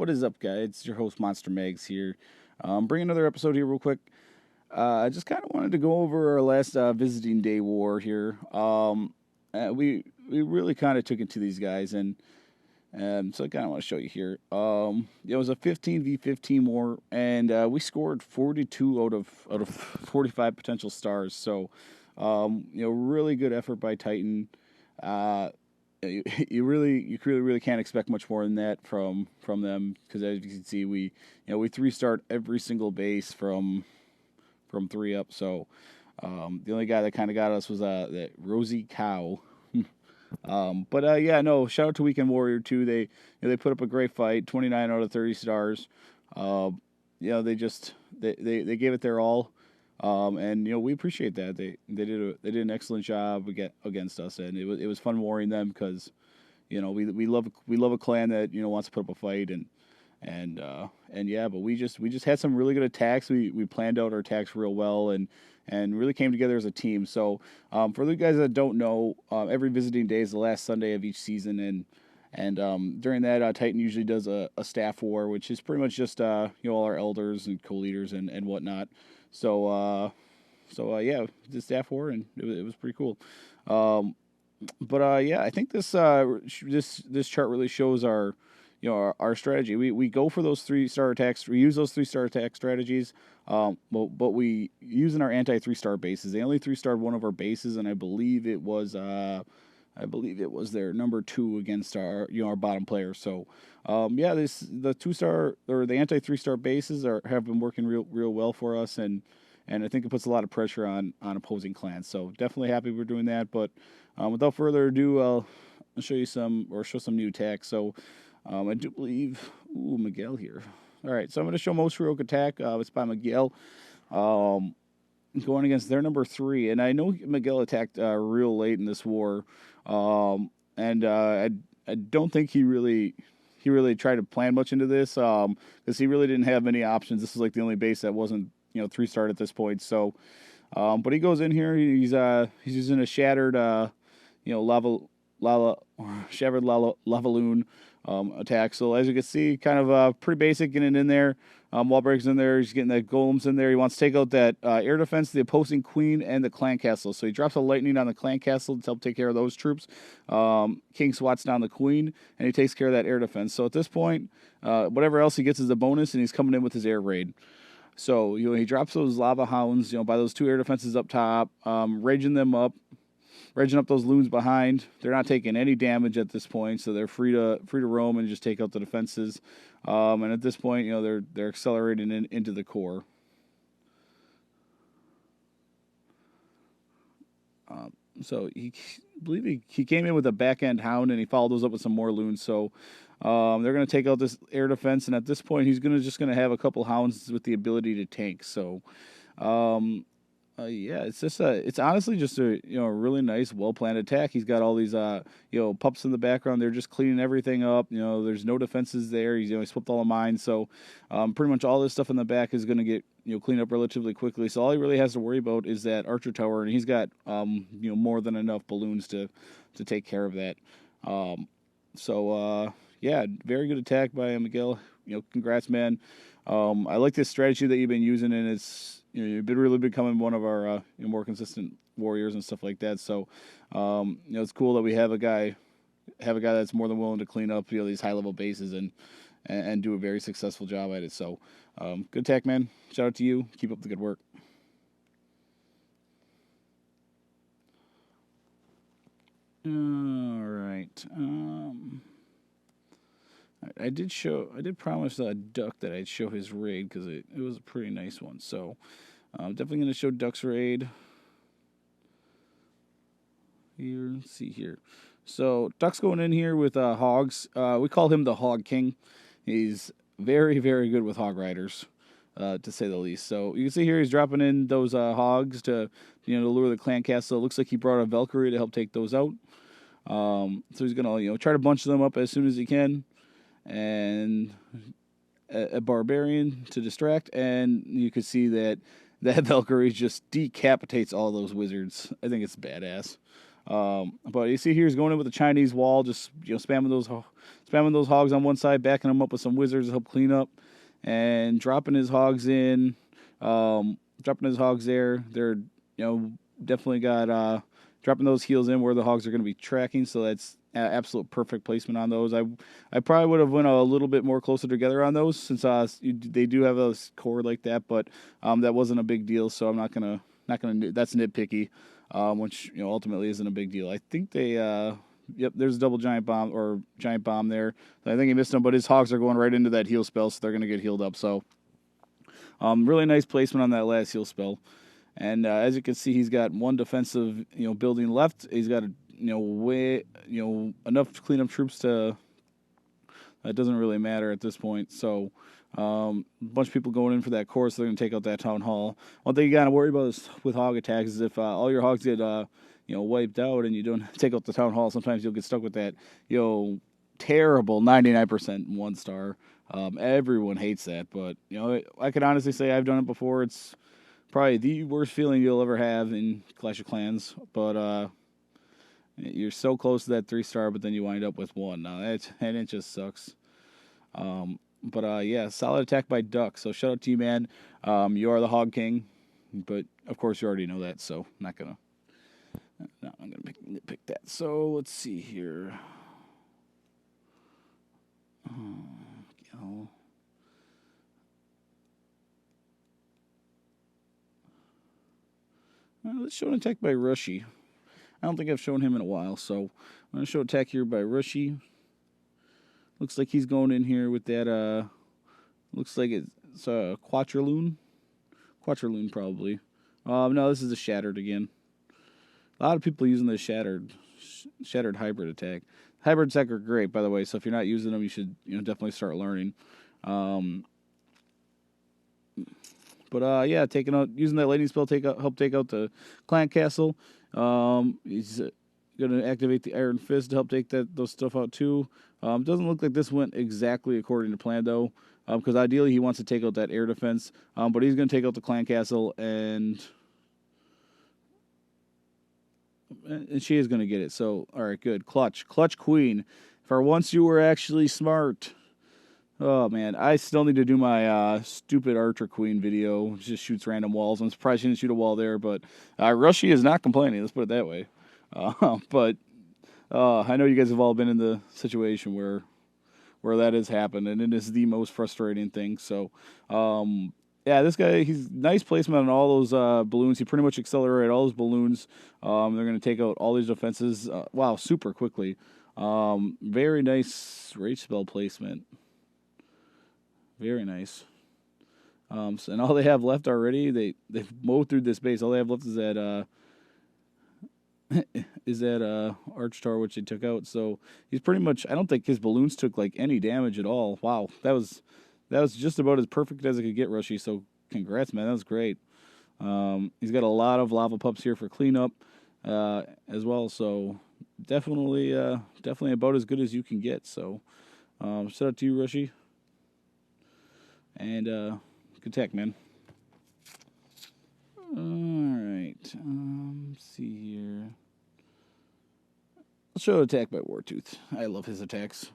What is up, guys? It's your host, Monster Mags here. Bring another episode here real quick. I just kind of wanted to go over our last visiting day war here. We really kind of took it to these guys, and so I kind of want to show you here. It was a 15v15 war, and we scored 42 out of 45 potential stars. So, really good effort by Titan. Uh, you really can't expect much more than that from them, because as you can see, we 3-starred every single base from 3 up. So the only guy that kind of got us was that Rosy Cow. But yeah, no, shout out to Weekend Warrior too. They put up a great fight, 29 out of 30 stars. They gave it their all. And we appreciate that. They did an excellent job against us, and it was fun warring them, because we love a clan that wants to put up a fight, and yeah, but we just had some really good attacks. We planned out our attacks real well, and really came together as a team. So for the guys that don't know, every visiting day is the last Sunday of each season, and during that, Titan usually does a staff war, which is pretty much just all our elders and co-leaders and whatnot. So yeah, the staff war, and it was pretty cool. But yeah, I think this chart really shows our strategy. We go for those 3-star attacks. We use those 3-star attack strategies. But we using our anti 3-star bases. They only 3-starred one of our bases, and I believe it was their number 2 against our bottom player. So yeah, the 2-star or the anti 3-star bases have been working real well for us, and I think it puts a lot of pressure on opposing clans. So definitely happy we're doing that. But without further ado, I'll show some new attacks. So I do believe Miguel here. All right, so I'm going to show most heroic attack. It's by Miguel. Going against their number 3, and I know Miguel attacked real late in this war, and I don't think he really tried to plan much into this, because he really didn't have many options. This was like the only base that wasn't 3-starred at this point. So, but he goes in here. He's using a shattered shattered lava loon attack. So as you can see, kind of pretty basic, getting in there. Wall breaks in there. He's getting that golems in there. He wants to take out that air defense, the opposing queen, and the clan castle. So he drops a lightning on the clan castle to help take care of those troops. King swats down the queen, and he takes care of that air defense. So at this point, whatever else he gets is a bonus, and he's coming in with his air raid. So he drops those lava hounds, by those 2 air defenses up top, raging up those loons behind. They're not taking any damage at this point, so they're free to roam and just take out the defenses. And at this point, they're accelerating into the core. So I believe he came in with a back end hound, and he followed those up with some more loons. So they're going to take out this air defense, and at this point, he's just going to have a couple hounds with the ability to tank. So. Yeah, it's honestly just a really nice, well planned attack. He's got all these pups in the background. They're just cleaning everything up. There's no defenses there. He swept all the mines. So pretty much all this stuff in the back is going to get cleaned up relatively quickly. So all he really has to worry about is that archer tower, and he's got more than enough balloons to take care of that. Yeah, very good attack by Miguel. Congrats, man. I like this strategy that you've been using, and it's you've been really becoming one of our more consistent warriors and stuff like that. So it's cool that we have a guy that's more than willing to clean up these high level bases and do a very successful job at it. So good attack, man. Shout out to you. Keep up the good work. All right. I did promise Duck that I'd show his raid, because it was a pretty nice one. So I'm definitely going to show Duck's raid. Here, let's see here. So Duck's going in here with hogs. We call him the Hog King. He's very, very good with hog riders, to say the least. So you can see here he's dropping in those hogs to to lure the clan castle. It looks like he brought a Valkyrie to help take those out. So he's gonna try to bunch them up as soon as he can, and a barbarian to distract, and you can see that Valkyrie just decapitates all those wizards. I think it's badass. But you see here he's going in with a Chinese wall, just spamming those hogs on one side, backing them up with some wizards to help clean up, and dropping his hogs in, dropping his hogs there. They're definitely got dropping those heels in where the hogs are going to be tracking, so that's absolute perfect placement on those. I probably would have went a little bit more closer together on those since they do have a core like that, but that wasn't a big deal, so I'm not gonna that's nitpicky, which ultimately isn't a big deal. I think they yep, there's a double giant bomb there. I think he missed him, but his hogs are going right into that heal spell, so they're gonna get healed up. So really nice placement on that last heal spell. And as you can see, he's got one defensive, building left. He's got enough to clean up troops to. It doesn't really matter at this point. So, a bunch of people going in for that core, so they're going to take out that town hall. One thing you got to worry about is with hog attacks is if all your hogs get wiped out and you don't take out the town hall, sometimes you'll get stuck with that terrible 99% 1-star. Everyone hates that, but I can honestly say I've done it before. It's probably the worst feeling you'll ever have in Clash of Clans, but you're so close to that 3-star, but then you wind up with 1. Now and it just sucks. But yeah, solid attack by Duck. So shout out to you, man. You are the Hog King, but of course you already know that, so I'm gonna pick that. So let's see here. Let's show an attack by Rushy. I don't think I've shown him in a while, so I'm going to show attack here by Rushy. Looks like he's going in here with that, looks like it's a Quattroloon. Quattroloon, probably. No, this is a Shattered again. A lot of people using the Shattered hybrid attack. Hybrid attack are great, by the way, so if you're not using them, you should definitely start learning. But yeah, using that lightning spell help take out the clan castle. He's gonna activate the Iron Fist to help take those stuff out too. Doesn't look like this went exactly according to plan though, because ideally he wants to take out that air defense. But he's gonna take out the clan castle and she is gonna get it. So all right, good. Clutch Queen. For once you were actually smart. Oh, man. I still need to do my stupid Archer Queen video. Just shoots random walls. I'm surprised she didn't shoot a wall there, but Rushy is not complaining. Let's put it that way. But I know you guys have all been in the situation where that has happened, and it is the most frustrating thing. So, yeah, this guy, he's nice placement on all those balloons. He pretty much accelerated all those balloons. They're going to take out all these defenses. Wow, super quickly. Very nice rage spell placement. Very nice. And all they have left already, they've mowed through this base. All they have left is that Arch Tower, which they took out. So he's pretty much. I don't think his balloons took like any damage at all. Wow, that was just about as perfect as it could get, Rushy. So congrats, man. That was great. He's got a lot of lava pups here for cleanup as well. So definitely about as good as you can get. So shout out to you, Rushy. And good tech, man. Alright. Let's see here. Let's show attack by Wartooth. I love his attacks.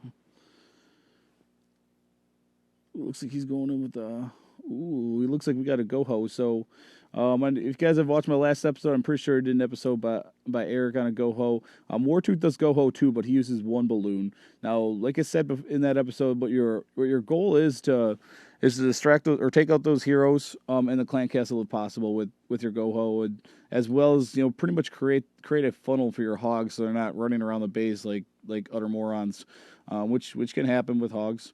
Looks like he's going in with ooh, it looks like we got a Go-Ho. So, if you guys have watched my last episode, I'm pretty sure I did an episode by Eric on a Go-Ho. Wartooth does Go-Ho too, but he uses 1 balloon. Now, like I said in that episode, what your goal is to distract those, or take out those heroes in the clan castle if possible with your Go-Ho, and as well as pretty much create a funnel for your hogs so they're not running around the base like utter morons, which can happen with hogs.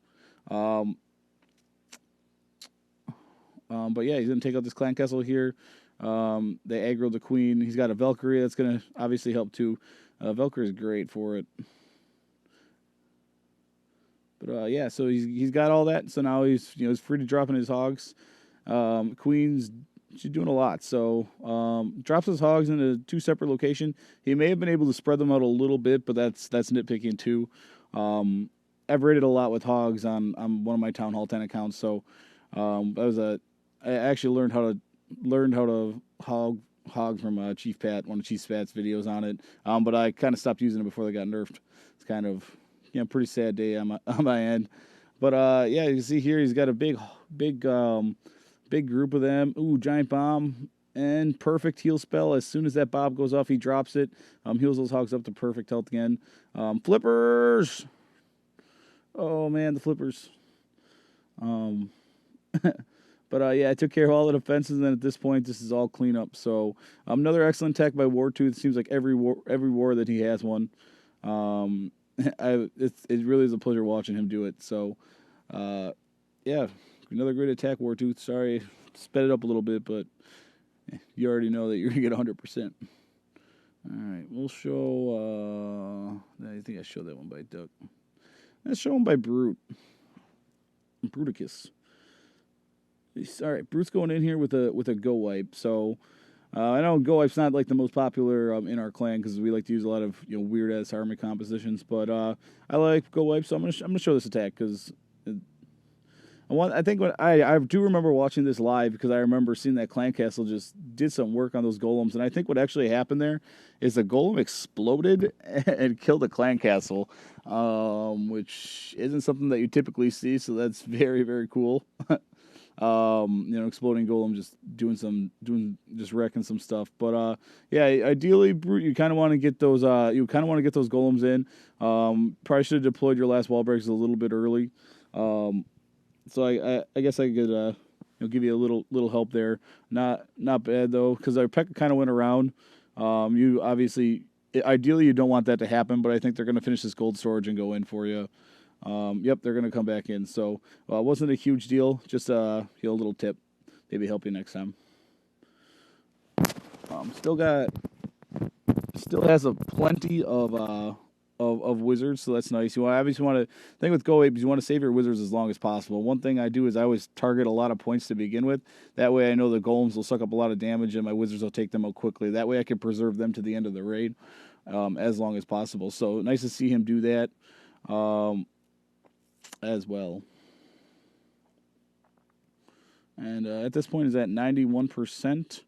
But yeah, he's gonna take out this clan castle here. They aggro the queen. He's got a Valkyrie that's gonna obviously help too. Valkyrie is great for it. But yeah, so he's got all that. So now he's free to drop in his hogs. Queen's she's doing a lot. So drops his hogs into 2 separate locations. He may have been able to spread them out a little bit, but that's nitpicking too. I've raided a lot with hogs on one of my Town Hall 10 accounts. So I actually learned how to hog Hog from Chief Pat, one of Chief Pat's videos on it. But I kind of stopped using it before they got nerfed. It's kind of, pretty sad day on my end. But yeah, you can see here he's got a big group of them. Ooh, giant bomb and perfect heal spell. As soon as that bob goes off, he drops it. Heals those hogs up to perfect health again. Flippers. Oh man, the flippers. But yeah, I took care of all the defenses, and then at this point, this is all cleanup. So another excellent tech by Wartooth. Seems like every war that he has one. It really is a pleasure watching him do it. So yeah, another great attack, Wartooth. Sorry, sped it up a little bit, but you already know that you're gonna get 100%. All right, we'll show. I think I showed that one by Duck. Let's show him by Brute. Bruticus. All right, Brute's going in here with a Go Wipe. So I know Go Wipe's not like the most popular in our clan because we like to use a lot of weird ass army compositions. But I like Go Wipe, so I'm gonna show this attack because I think when I do remember watching this live because I remember seeing that clan castle just did some work on those golems, and I think what actually happened there is the golem exploded and killed the clan castle, which isn't something that you typically see. So that's very, very cool. Exploding golem just just wrecking some stuff. But yeah, ideally, Brute, you kind of want to get those golems in. Probably should have deployed your last wall breaks a little bit early. So I guess I could give you a little help there. Not bad though, because our P.E.K.K.A kind of went around. You obviously ideally you don't want that to happen, but I think they're going to finish this gold storage and go in for you. Yep, they're going to come back in. So it wasn't a huge deal. Just a little tip. Maybe help you next time. Still has a plenty of wizards, so that's nice. You obviously want to think with Go Apes, you want to save your wizards as long as possible. One thing I do is I always target a lot of points to begin with. That way I know the golems will suck up a lot of damage and my wizards will take them out quickly. That way I can preserve them to the end of the raid as long as possible. So nice to see him do that. As well. And at this point is at 91%.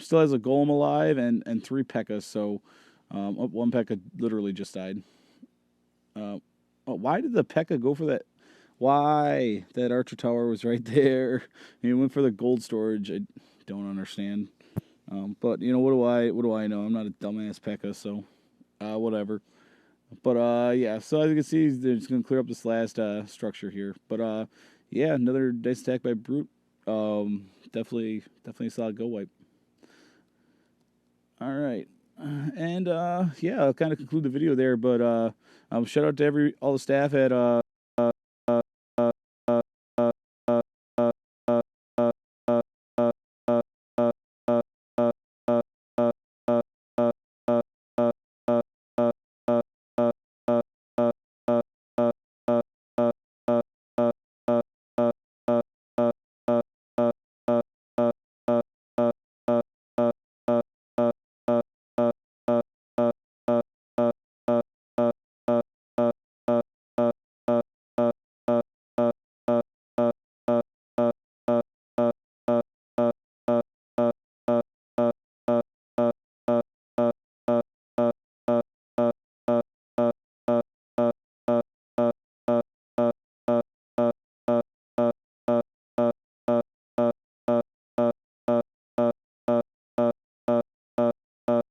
Still has a golem alive and 3 P.E.K.K.A. So one P.E.K.K.A literally just died. Why did the P.E.K.K.A go for that? Why? That archer tower was right there. He went for the gold storage. I don't understand. But what do I know? I'm not a dumbass P.E.K.K.A, so whatever. But yeah, so as you can see, they're just gonna clear up this last structure here. But yeah, another dice attack by Brute. Definitely a solid Go Wipe. All right, and yeah, I'll kind of conclude the video there. But shout out to all the staff at